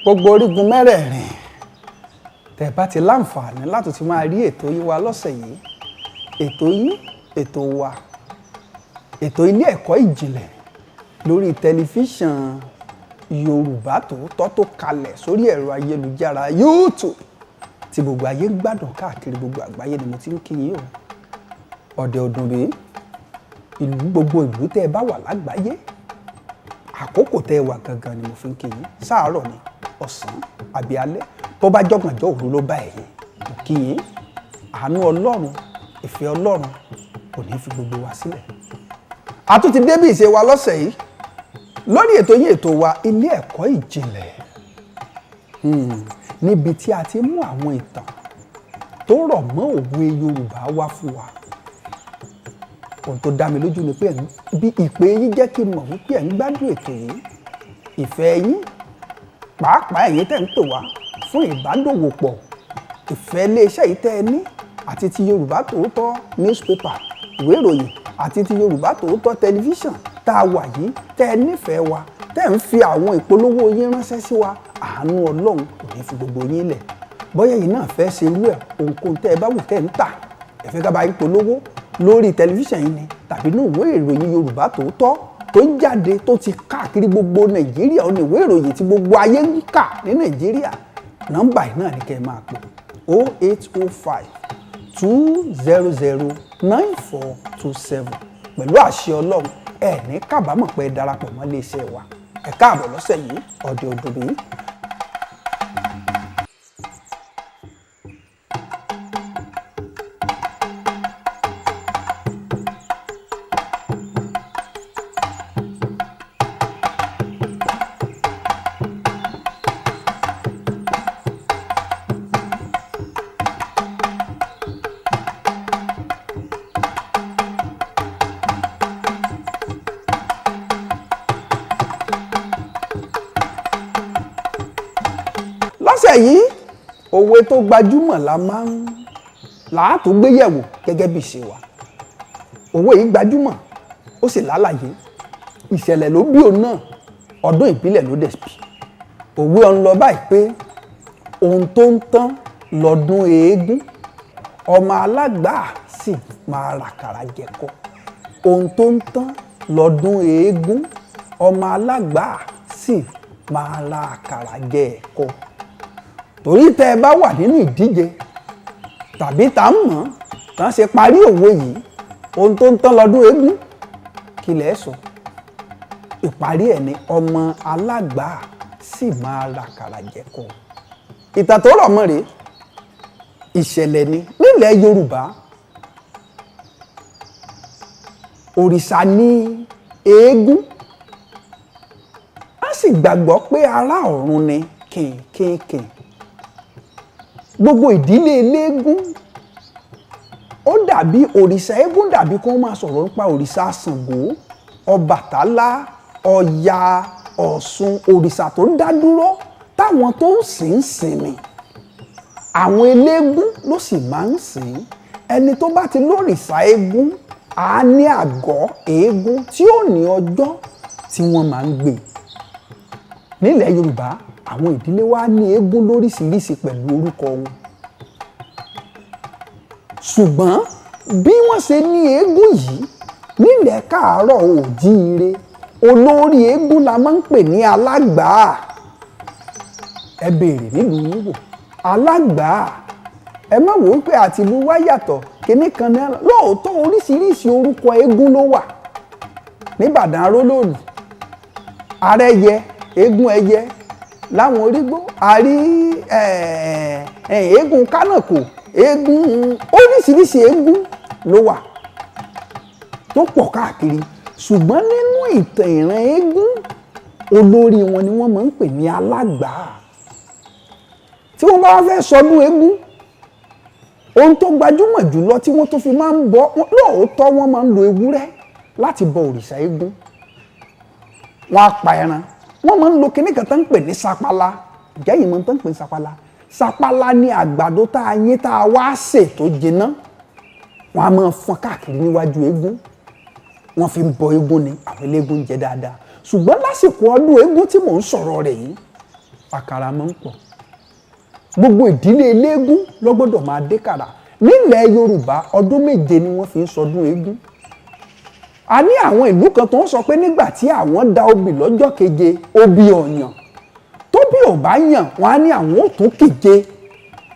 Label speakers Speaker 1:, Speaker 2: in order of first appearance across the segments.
Speaker 1: gbogbo orígun mẹ́rẹ̀ẹ̀rin tẹ́ bá ti láǹfààní láti ti máa rí ètò yìí wa lọ́sẹ̀ yìí, ètò yìí, ètò wa, ètò Ilé Ẹ̀kọ́ Ìjìnlẹ̀ lórí tẹlifíṣàn Yorùbá Tòótọ́ tó kalẹ̀ sórí ẹ̀rọ ayélujára YouTube tí gbogbo ayé ń gbádùn káàkiri gbogbo àgbáyé ni mo ti ń kí yín o. Ọ̀dẹ̀ ọdún rèé, ìlú gbogbo ìlú tẹ́ ẹ bá wà lágbàáyé, àkókò tẹ́ ẹ wà gangan ni mo fi ń kí yín, sáàárọ̀ ni, ọ̀sán àbí alẹ́, tó bá jọ̀gànjọ́ òru ló bá ẹ̀yin, mo kí yín. Àánú Ọlọ́run, ìfẹ́ Ọlọ́run kò ní fi gbogbo wa sílẹ̀. A tún ti débí ìṣe wa lọ́sẹ̀ yìí lórí ètò yín, ètò wa Ilé Ẹ̀kọ́ Ìjìnlẹ̀, níbi tí a ti mú àwọn ìtàn tó rọ̀ mọ́ òwe Yorùbá wá fún wa. Ohun tó dá mi lójú ni pé bí ìpè yín jẹ́ kí n mọ̀ wípé ẹ̀ ń gbádùn ètò yìí. Ìfẹ́ yín, pàápàá ẹ̀yin tẹ́ ń pè wá fún ìbádòwòpọ̀, ìfẹ́ iléeṣẹ́ yìí tẹ́ ẹ ní àti ti Yorùbá Tòótọ́ newspaper, ìwé ìròyìn, àti ti Yorùbá Tòótọ́ tẹlifíṣàn tá a wà yìí, tẹ́ ẹ nífẹ̀ẹ́ wa, tẹ́ ń fi àwọn ìpolówó yín ránṣẹ́ sí wa. Àánú Ọlọ́run kò ní fi gbogbo yín lẹ̀. Bóyá yìí náà fẹ́ ṣe irú ẹ̀, ohunkóhun tẹ́ ẹ bá wù tẹ́ ń tà, ẹ fẹ́ ká bá yín polówó lórí tẹlifíṣàn yìí ni tàbí ní ìwé ìròyìn Yorùbá Tòótọ́ tó jáde tó ti káàkiri gbogbo Nàìjíríà, ó ní ìwé ìròyìn tí gbogbo ayé ń kà ní Nàìjíríà. Nọ́mbà yìí náà ni kẹ́ ẹ máa pè 0805 200 9427. Pẹ̀lú àṣẹ Ọlọ́run, ẹ ní kábàámọ̀ pé ẹ darapọ̀ mọ́ iléeṣẹ́ wa. Ẹ káàbọ̀ lọ́sẹ̀ yìí, ọ̀dẹ̀ òdòdó yìí. Lọ́sẹ̀ yìí, òwe tó gbajúmọ̀ láàtò gbéyẹ̀wò gẹ́gẹ́ bí ìṣe wa. Òwe yìí gbajúmọ̀, ó sì lálàyé. Ìṣẹ̀lẹ̀ ló bí òun náà, ọdún ìbílẹ̀ ló dẹ̀ bí. Òwe ọ̀hún lọ báyìí pé ohun tó ń tán lọ́dún eégún, ọmọ alágbàá sì máa ràkàrà jẹ̀kọ. Ohun tó ń tán lọ́dún eégún, ọmọ alágbàá sì máa ra àkàrà jẹ ẹ̀kọ. Torí tẹ́ ẹ bá wà nínú ìdíje tàbí tá ń mọ̀ tán ṣe parí òwe yìí, ohun tó ń tán lọ́dún eégún, kí lẹ̀ sọ? Ìparí ẹ̀ ni ọmọ alágbàá sì máa ràkàrà jẹ̀kọ. Ìtàn tó rọ̀ mọ́ rèé, ìṣẹ̀lẹ̀ ni nílẹ̀ Yorùbá. Òrìṣà ni eégún, a sì gbàgbọ́ pé ará ọ̀run ni kìnkìnkìn. Gbogbo ìdílé eléégún ó dàbí òrìṣà eégún, dàbí kó máa sọ̀rọ̀ nípa òrìṣà Ṣàngó, Ọbàtálá, Ọya, Ọ̀ṣun, òrìṣà tó dá dúró táwọn tó ń sìn sinmi. Àwọn eléégún ló sì máa ń sìn. Ẹni tó bá ti lórìṣà eégún á ní àgọ́ eégún tí ó ní ọjọ́ tí wọ́n máa ń gbé. Nílẹ̀ Yorùbá, àwọn ìdílé wa ní eégún lóríṣiríṣi pẹ̀lú orúkọ wọn. Ṣùgbọ́n bí wọ́n ṣe ní eégún yìí nílẹ̀ Káàárọ̀ Oòjíire, olórí eégún la máa ń pè ní Alágbàá. Ẹ béèrè nílùú yín wò, Alágbàá. Ẹ má wò ó pé àtìlú wa yàtọ̀, kíní kan náà. Lóòótọ́ oríṣiríṣi orúkọ eégún ló wà. Níbàdàn Arólòlù, Arẹ́yẹ, eégún ẹyẹ. Láwọn Orígbó, a rí eégún Kánàkò, eégún, oríṣiríṣi eégún ló wà tó pọ̀ káàkiri. Ṣùgbọ́n nínú ìtàn ìran eégún, olórí wọn ni wọ́n máa ń pè ní Alágbàá. Tí wọ́n bá fẹ́ sọdún eégún, ohun tó gbajúmọ̀ jùlọ tí wọ́n tó fi máa ń bọ, lóòótọ́ wọ́n máa ń lo ewúrẹ́ láti bọ òrìṣà eégún. Wọ́n á pa ẹran. Wọ́n máa ń lo kinní kan tó ń pè ní sapala. Ǹjẹ́ yìí máa ń tó ń pè ní sapala? Sapala ni àgbàdo tá a yín tá a wá sè tó jiná. Wọ́n á máa fọ́n káàkiri níwájú eégún. Wọ́n fi ń bọ eégún ni, àwọn eléégún jẹ dáadáa. Ṣùgbọ́n lásìkò ọdún eégún tí mò ń sọ̀rọ̀ rẹ̀ yìí, àkàrà máa ń pọ̀. Gbogbo ìdílé eléégún ló gbọ́dọ̀ máa dé kàrà. Nílẹ̀ Yorùbá ọdún méje ni wọ́n fi ń sọdún eégún. A ní àwọn ìlú kan tó ń sọ pé nígbà tí àwọn da obì lọ́jọ́ keje obì ọ̀yàn tóbí ò bá yàn wọ́n á ní àwọn ò tún kíje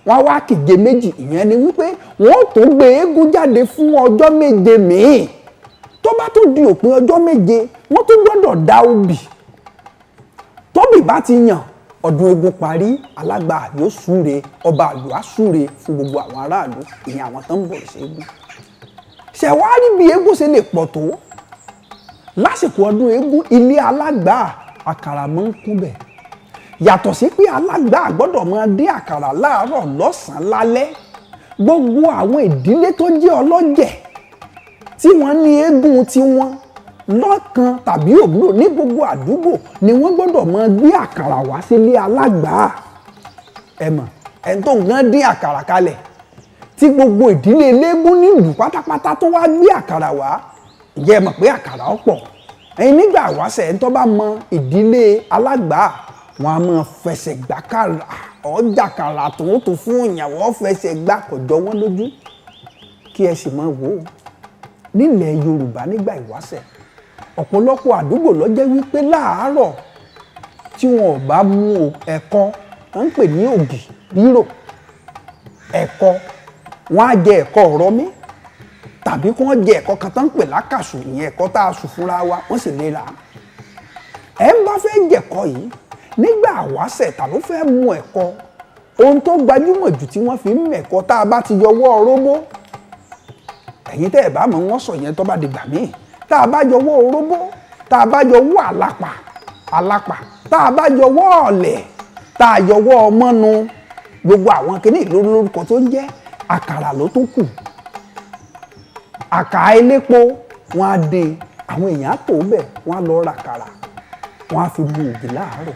Speaker 1: wọ́n á wá kíje méjì. Ìyẹn ni wípé wọ́n ò tún gbé eégún jáde fún ọjọ́ méje míì. Tó bá tún di òpin ọjọ́ méje wọ́n tún gbọ́dọ̀ da obì. Tóbì bá ti yàn ọdún eégún parí, Alágbàá yóò súre, ọba ìlú á súre fún gbogbo àwọn aráàlú, ìyẹn àwọn tó ń bọ̀ sí eégún. Ṣẹ̀wárí bí eégún ṣe lè pọ̀ tó lásìkò ọdún eégún, ilé Alágbàá àkàrà máa ń kún bẹ̀. Yàtọ̀ sí pé Alágbàá gbọ́dọ̀ máa dín àkàrà láàárọ̀ lọ́sàn-án lálẹ́. Gbogbo àwọn ìdílé tó jẹ́ ọlọ́jẹ̀ tí wọ́n ní eégún tiwọn lọ́kan tàbí òbúrò ní gbogbo àdúgbò ni wọ́n gbọ́dọ̀ máa gbé àkàrà wá sílé Alágbàá. Ẹ mọ̀ ẹni tó ń gán dín àkàrà kalẹ̀ tí gbogbo ìdílé eléégún nílùú pátápátá tó wá gbé àkàrà wá. Ǹjẹ́ ẹ mọ̀ pé àkàrà ọ̀pọ̀? Ẹ̀yin nígbà wáṣẹ̀ ẹni tó bá mọ ìdílé Alágbàá wọn a máa fẹsẹ̀ gbá kàrà, ọjà kàrà tó fún ìyàwó fẹsẹ̀ gbá kọjọ wọn lójú. Kí ẹ sì máa wò ó nílẹ̀ Yorùbá nígbà ìwáṣẹ̀ ọ̀pọ̀lọpọ̀ àdúgbò ló jẹ́ wípé láàárọ̀ tí wọn ò bá mú ẹ̀kọ wọ́n ń pè ní ògì rírò ẹ̀kọ wọ́n á jẹ ẹ̀kọ ọ̀rọ̀mí tàbí kí wọ́n jẹ ẹ̀kọ kan tó ń pè lákàsù, ìyẹn ẹ̀kọ tá a sùn fúnra wa wọ́n sì lè rà á. Ẹ ń bá fẹ́ jẹ̀kọ yìí nígbà àwáṣẹ̀ tàbí fẹ́ mú ẹ̀kọ, ohun tó gbajúmọ̀ jù tí wọ́n fi ń mẹ̀kọ tá a bá ti yọwọ́ orógbó, ẹ̀yin tẹ́ ẹ̀ bá mọ̀ wọ́n sọ yẹn tó bá di gbà míì, tá a bá yọwọ́ orógbó, tá a bá yọwọ́ àlàpà, tá a bá yọwọ́ ọ̀lẹ̀, tá a yọwọ́ ọmọnu, gbogbo àwọn kìíní lórúkọ tó ń jẹ́ àkàrà ló tún kù. Àkàrà elépo wọn á dé, àwọn èèyàn tó bẹ̀ wọ́n á lọ ra àkàrà wọ́n á fi mu ògì láàárọ̀.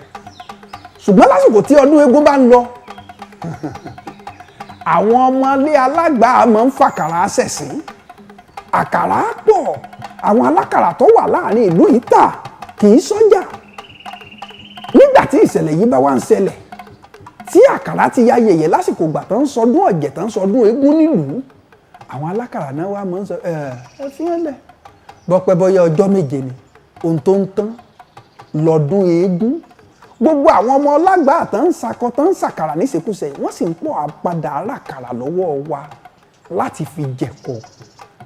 Speaker 1: Ṣùgbọ́n lásìkò tí ọdún eégún bá ń lọ àwọn ọmọlé Alágbàá máa ń fàkàrà ṣẹ̀sín. Àkàrà pọ̀, àwọn alákàrà tó wà láàrin ìlú yìí tà kì í sọ́jà. Nígbà tí ìṣẹ̀lẹ̀ yìí bá wá ń ṣẹlẹ̀ tí àkàrà ti ya yẹ̀yẹ̀ lásìkò ìgbà tó ń sọdún ọ̀jẹ̀ tó ń sọdún eégún nílùú, àwọn alákàrà náà wá máa ń sọ ẹ fi hàn lẹ̀ bọ́pẹ́ bọ́yá ọjọ́ méje ni ohun tó ń tán lọ́dún eégún. Gbogbo àwọn ọmọ Alágbàá tó ń sakọ tó ń sàkàrà níṣekúṣe wọ́n sì ń pọ̀ àpadà alákàrà lọ́wọ́ wa láti fi jẹ̀kọ,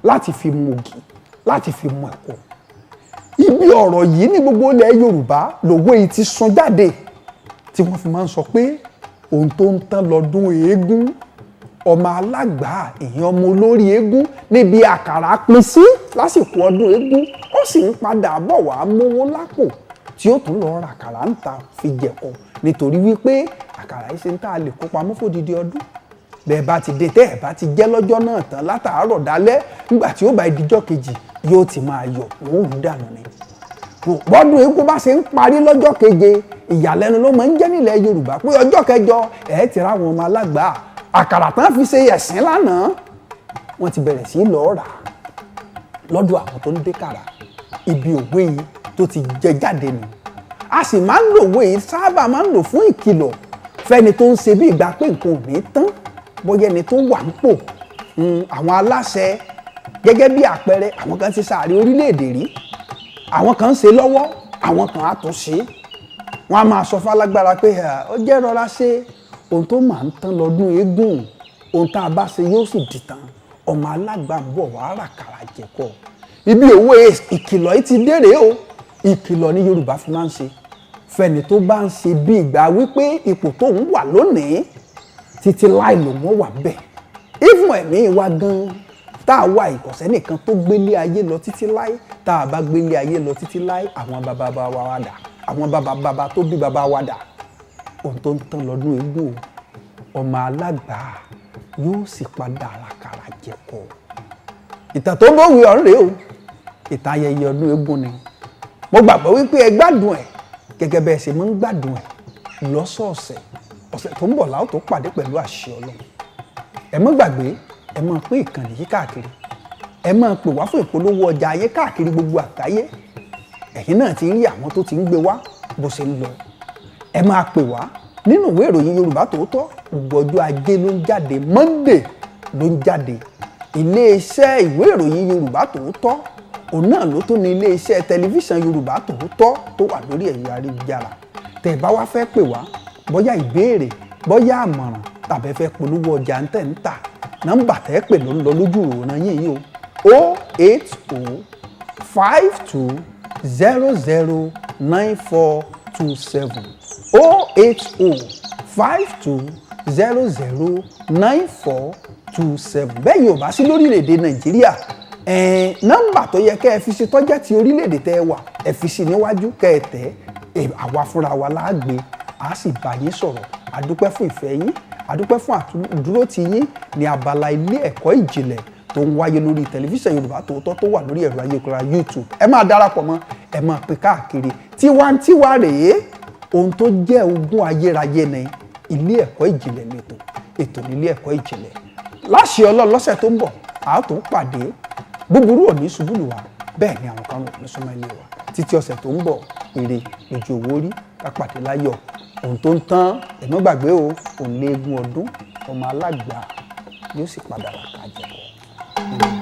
Speaker 1: láti fi mògì, láti fi mọ ẹ̀kọ. Ibi ọ̀rọ̀ yìí ní gbogbo ilẹ̀ Yorùbá lòwe yìí ti sun jáde tí wọ́n fi máa ń sọ pé ohun tó ń tán lọ́dún eégún. Ọmọ Alágbàá èèyàn ọmọ olórí eégún níbi àkàrà pín sí lásìkò ọdún eégún ó sì ń padà bọ̀ wá mówó lápò tí ó tún lọ ra àkàrà ń ta fi jẹ̀kọ nítorí wípé àkàrà yìí ṣe ń tà lè kó pamọ́ fódìdí ọdún. Bẹ́ẹ̀ bá ti dé tẹ́ ẹ̀ bá ti jẹ́ lọ́jọ́ náà tán látàárọ̀ dálẹ́ nígbà tí ó bá dijọ́ kejì yóò ti máa yọ̀ wọ́n ò dànù ni. Bọ́dún eégún bá ṣe ń parí lọ́jọ́ keje ìyàlẹ́nu ló máa ń jẹ́ nílẹ̀ Yorùbá pé ọjọ́ kẹjọ ẹ̀ ti ráwọn ọmọ Alágbàá àkàrà tán fi ṣe ẹ̀sìn lánàá wọ́n ti bẹ̀rẹ̀ sí lọ́ọ́ rà lọ́dọ̀ àwọn tó ń dé kàrà. Ibi òwe yìí tó ti jẹ jáde nù. A sì máa ń lò òwe yìí sábà máa ń lò fún ìkìlọ̀ fẹ́ni tó ń ṣe bí ìgbà pé nǹkan ò ní tán bóyá ẹni tó wà nípò. Àwọn aláṣẹ gẹ́gẹ́ bí àpẹẹrẹ àwọn kan ti ṣàárẹ̀ orílẹ̀-èdè rí, àwọn kan ń ṣe lọ́wọ́, àwọn kan á tún ṣe. Wọ́n á máa sọ fún alágbára pé ó jẹ́ rọra ṣe ohun tó máa ń tán lọ́dún eégún, ohun tá a bá ṣe yóò sì di tán. Ọmọ Alágbàá ń bọ̀ wá ràkàrà jẹ̀kọ. Ibi òwe ìkìlọ̀ yìí ti dèrè o. Ìkìlọ̀ ní Yorùbá fi máa ń ṣe fẹ́ni tó bá ń ṣe bí ìgbà wípé ipò tó ń wà lónìí títí láì ló wọ́n wà bẹ́ẹ̀. Ìfún ẹ̀mí wa gan-an tá a wà ìkọ̀sẹ́ nìkan tó gbélé ayé lọ títí láì, tá a bá gbélé ayé lọ títí láì àwọn bàbá wa dà, àwọn bàbá tó bí bàbá wa dà. Ohun tó ń tán lọ́dún eégún ọmọ Alágbàá yóò sì padà ràkàrà jẹ̀kọ. Ìtàn tó bówe ọ̀run rèé o, ìtàn ayẹyẹ ọdún eégún ni. Mo gbàgbọ́ wípé ẹ gbádùn ẹ̀ gẹ́gẹ́ bẹ́ẹ̀ ṣe máa ń gbádùn ẹ̀ lọ́sọ̀ọ̀sẹ̀. Ọ̀sẹ̀ tó ń bọ̀ láò tó pàdé pẹ̀lú àṣẹ Ọlọ́run. Ẹ má gbàgbé ẹ máa pín ìkànnì yìí káàkiri, ẹ máa pè wá fún ìpolówó ọjà ayé káàkiri gbogbo àgbáyé. Ẹ̀yin náà ti ń rí àwọn tó ti ń gbé wá bó ṣe ń lọ. Ẹ máa pè wá nínú ìwé ìròyìn Yorùbá Tòótọ́ gbogbo ọjọ́ ajé ló ń jáde, Monday ló ń jáde. Iléeṣẹ́ ìwé ìròyìn Yorùbá Tòótọ́ òun náà ló tún ní iléeṣẹ́ tẹlifíṣàn Yorùbá Tòótọ́ tó wà lórí ẹ̀rọ ayélujára. tẹ́ ẹ bá wá fẹ́ pè wá bóyá ìbéèrè bóyá àmọ̀ràn tàbí ẹ fẹ́ polówó ọjà ń tẹ̀ ń tà, nọ́mbà tẹ́ ẹ pè ló ń lọ lójú ìwòran yín yìí o 08052009427 08052009427. bẹ́ẹ̀ yóò bá sí lórílẹ̀‐èdè Nàìjíríà nọ́mbà tó yẹ kẹ́ ẹ fi sí tọ́jà ti orílẹ̀‐èdè tẹ́ ẹ wà ẹ fi sí níwájú kẹ́ ẹ tẹ̀ àwa fúnra wa láàgbé a sì bá yín sọ̀rọ̀. adúpẹ́ fún ìfẹ́ yín, adúpẹ́ fún àdúró ti yín ní abala ilé ẹ̀kọ́ ìjìnlẹ̀ tó ń wáyé lórí tẹlifíṣàn Yorùbá Tòótọ́ tó wà lórí ẹ̀rọ ayélujára YouTube. ẹ máa darapọ̀ mọ́, ẹ máa pè káàkiri. Tiwantiwa rèé, ohun tó jẹ́ ogún ayérayé ni ilé ẹ̀kọ́ ìjìnlẹ̀ lẹ́tọ̀, ètò nílé ẹ̀kọ́ ìjìnlẹ̀. láṣẹ Ọlọ́run lọ́sẹ̀ tó ń bọ̀ a tó pàdé, búburú ò ní ṣubú lù wá, bẹ́ẹ̀ ni àwọn kan ò ní súnmọ́ ilé wa. títí ọ̀sẹ̀ tó ń bọ̀, ire lójú owó rí, ká pàdé láyọ̀. ohun tó ń tán ẹ má gbàgbé o, òun lé eégún ọdún, ọmọ alágbàá yóò sì padà wá ká jẹ bọ̀.